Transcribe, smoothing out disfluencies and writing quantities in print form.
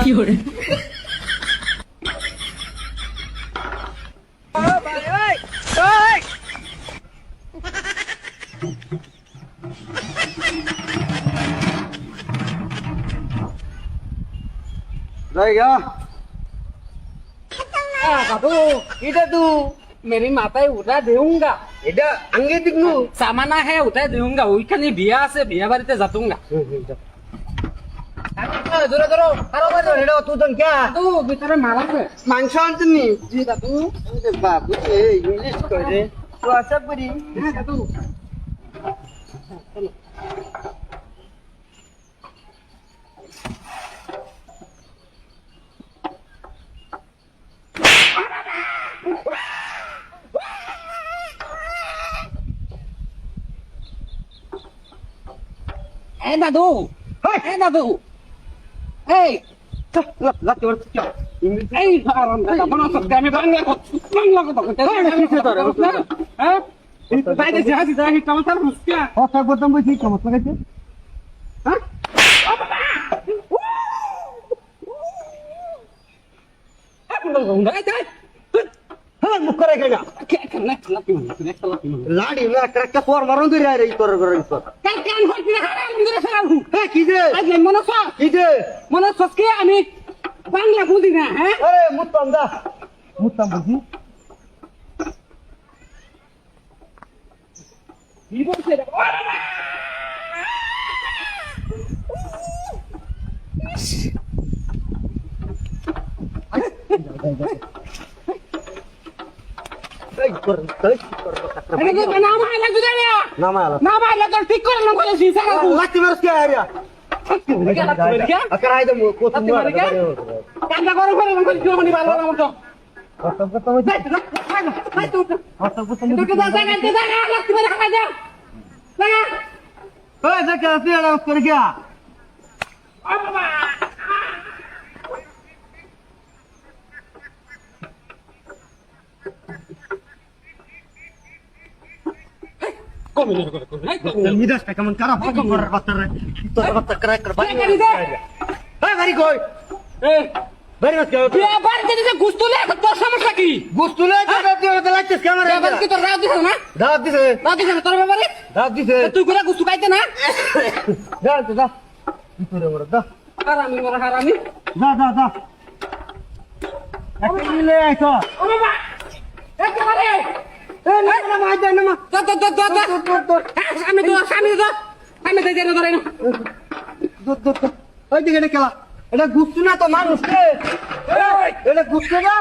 fiore, रहेगा बाबू इधर तू मेरी माता उठा देऊंगा इधर अंगे दिखू सामाना है उठा देऊंगा ওইখানে বিয়া আছে বিয়া বাড়িতে যাতুঙ্গা ধরো ধরো আরো বাজো হেডো তুই তো क्या তো ভিতরে মারাবে মাংস আনতনি জি দাদু বাবু এ ইংলিশ করে তো আশা করি হ্যাঁ দাদু এই দাদু এই দাদু এই লাগতে পারছ ইংলিশ এই আরাম দাদা বনো সত্যি আমি বাংলা কথা বলতে হ্যাঁ বাইরে জাহাজি জাহাজি টমাটার মুসকা কথা বলতাম বুঝি কেমন লাগাইছে হ্যাঁ হ্যাঁ মুখ করে কেনা লাড়ি না একটা পর মারন ধরে আরে তোর করে তোর হ্যাঁ কি যে কি যে আমি বাংলা বুঝি না হ্যাঁ আরে মুত্তাম দা মুত্তাম বুঝি কি বলছে এই কর নাম আইলা গুদারিয়া নাম আলা নাম আইলা তোর ঠিক করে না বলেছি সারা লাগতে মারছ কে আরিয়া আকার আইদম কত মার কান্দা করে করে মন করে মনি ভালো না মতো কথা কথা হইছে কথা কথা তোকে দাদা কান্দে দাদা লাগতে পারে খাওয়া যা লাগা ওই দেখে তুই আর করে গিয়া ও বাবা কমে না করে মিদাস টা কেমন খারাপ কি করার বাচ্চা রে তোর বাচ্চা করে করে বাড়ি গাড়ি দে এই বাড়ি কই এ বাড়ি মাস কেউ তুই আবার দিতে গুস্তুলে তোর সমস্যা কি গুস্তুলে তো লাগছিস কেমন রে আবার কি তোর রাত দিছ না দাঁত দিছে রাত দিছ তোর ব্যাপারে দাঁত দিছে তুই গুলা গুস্তু খাইতে না যা তো যা কি করে বড় দা হারামি মারা হারামি যা যা যা একটা মিলে আইছো ও বাবা একেবারে এ না না মাই দে না মা আমি তো জেনে ধরে না দূর ওই দিকে খেলা এটা গুস্তু না তো মানুষ রে এটা গুস্তু না